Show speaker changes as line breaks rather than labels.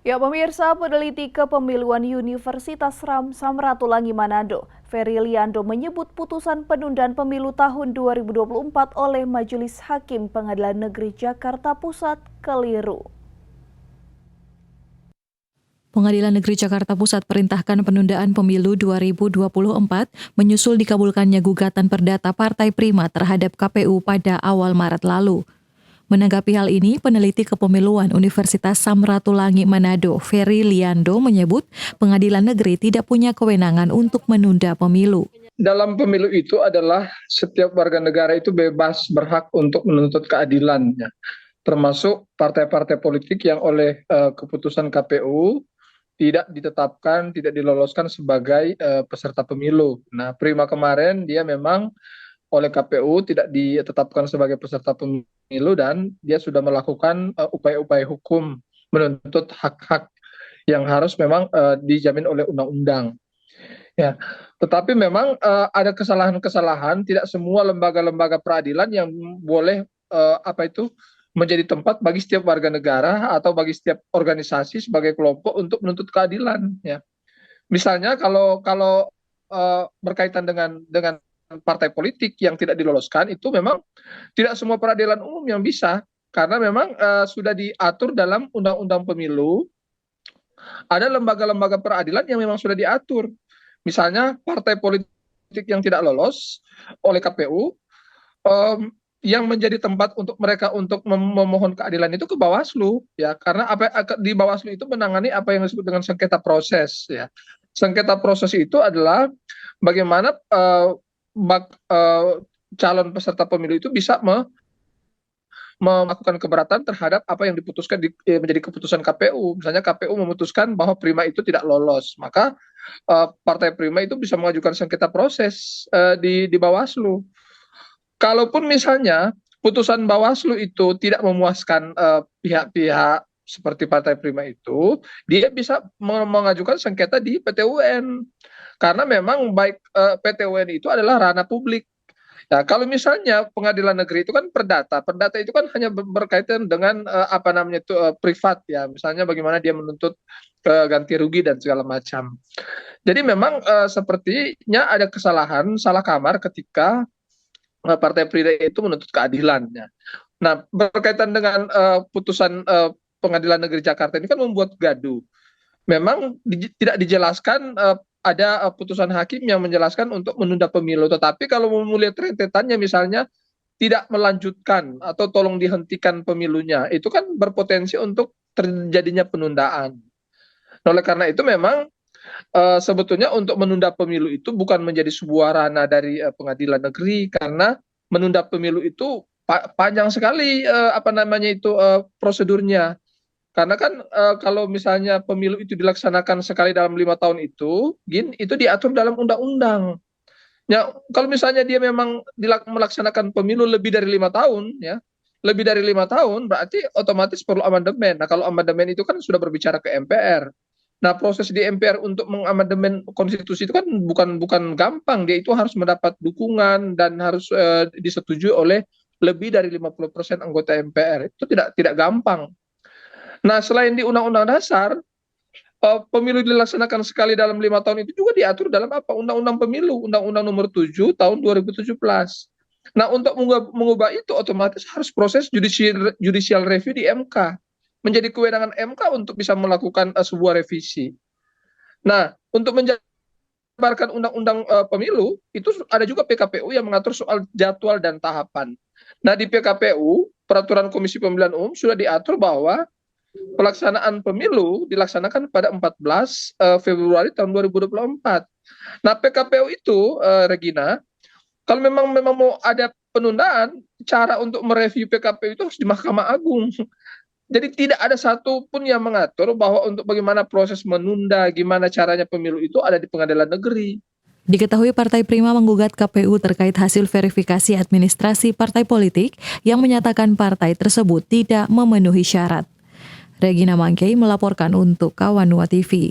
Ya pemirsa, peneliti kepemiluan Universitas Samratulangi Manado, Ferry Liando menyebut putusan penundaan pemilu tahun 2024 oleh Majelis Hakim Pengadilan Negeri Jakarta Pusat keliru.
Pengadilan Negeri Jakarta Pusat perintahkan penundaan pemilu 2024 menyusul dikabulkannya gugatan perdata Partai Prima terhadap KPU pada awal Maret lalu. Menanggapi hal ini, peneliti kepemiluan Universitas Samratulangi Manado, Ferry Liando menyebut pengadilan negeri tidak punya kewenangan untuk menunda pemilu.
Dalam pemilu itu adalah setiap warga negara itu bebas berhak untuk menuntut keadilannya, termasuk partai-partai politik yang oleh keputusan KPU tidak ditetapkan, tidak diloloskan sebagai peserta pemilu. Nah, Prima kemarin dia memang oleh KPU tidak ditetapkan sebagai peserta pemilu dan dia sudah melakukan upaya-upaya hukum menuntut hak-hak yang harus memang dijamin oleh undang-undang. Ya, tetapi memang ada kesalahan-kesalahan. Tidak semua lembaga-lembaga peradilan yang boleh menjadi tempat bagi setiap warga negara atau bagi setiap organisasi sebagai kelompok untuk menuntut keadilan. Ya, misalnya kalau berkaitan dengan partai politik yang tidak diloloskan itu memang tidak semua peradilan umum yang bisa, karena memang sudah diatur dalam undang-undang pemilu. Ada lembaga-lembaga peradilan yang memang sudah diatur. Misalnya partai politik yang tidak lolos oleh KPU, yang menjadi tempat untuk mereka untuk memohon keadilan itu ke Bawaslu, ya, karena di Bawaslu itu menangani apa yang disebut dengan sengketa proses, ya. Sengketa proses itu adalah bagaimana calon peserta pemilu itu bisa melakukan keberatan terhadap apa yang diputuskan menjadi keputusan KPU. Misalnya KPU memutuskan bahwa Prima itu tidak lolos, maka Partai Prima itu bisa mengajukan sengketa proses di Bawaslu. Kalaupun misalnya putusan Bawaslu itu tidak memuaskan pihak-pihak seperti Partai Prima itu, dia bisa mengajukan sengketa di PT UN. Karena memang baik PT UN itu adalah ranah publik. Nah, kalau misalnya pengadilan negeri itu kan perdata itu kan hanya berkaitan dengan privat, ya, misalnya bagaimana dia menuntut ganti rugi dan segala macam. Jadi memang sepertinya ada kesalahan, salah kamar ketika Partai Prima itu menuntut keadilannya. Nah, berkaitan dengan putusan Pengadilan Negeri Jakarta ini kan membuat gaduh. Memang tidak dijelaskan ada putusan hakim yang menjelaskan untuk menunda pemilu, tetapi kalau melihat rentetannya misalnya tidak melanjutkan atau tolong dihentikan pemilunya, itu kan berpotensi untuk terjadinya penundaan. Oleh karena itu memang sebetulnya untuk menunda pemilu itu bukan menjadi sebuah ranah dari pengadilan negeri, karena menunda pemilu itu panjang sekali prosedurnya. Karena kan kalau misalnya pemilu itu dilaksanakan sekali dalam 5 tahun itu diatur dalam undang-undang. Ya, kalau misalnya dia memang melaksanakan pemilu lebih dari 5 tahun, ya, lebih dari 5 tahun berarti otomatis perlu amandemen. Nah, kalau amandemen itu kan sudah berbicara ke MPR. Nah, proses di MPR untuk mengamandemen konstitusi itu kan bukan gampang. Dia itu harus mendapat dukungan dan harus disetujui oleh lebih dari 50% anggota MPR. Itu tidak gampang. Nah, selain di Undang-Undang Dasar, pemilu dilaksanakan sekali dalam 5 tahun itu juga diatur dalam Undang-Undang Pemilu, Undang-Undang Nomor 7 tahun 2017. Nah, untuk mengubah itu otomatis harus proses judicial review di MK. Menjadi kewenangan MK untuk bisa melakukan sebuah revisi. Nah, untuk menjabarkan undang-undang pemilu, itu ada juga PKPU yang mengatur soal jadwal dan tahapan. Nah, di PKPU, Peraturan Komisi Pemilihan Umum sudah diatur bahwa pelaksanaan pemilu dilaksanakan pada 14 Februari tahun 2024. Nah, PKPU itu, Regina, kalau memang mau ada penundaan, cara untuk mereview PKPU itu harus di Mahkamah Agung. Jadi tidak ada satupun yang mengatur bahwa untuk bagaimana proses menunda, gimana caranya pemilu itu ada di pengadilan negeri.
Diketahui Partai Prima menggugat KPU terkait hasil verifikasi administrasi partai politik yang menyatakan partai tersebut tidak memenuhi syarat. Regina Mangkei melaporkan untuk Kawanua TV.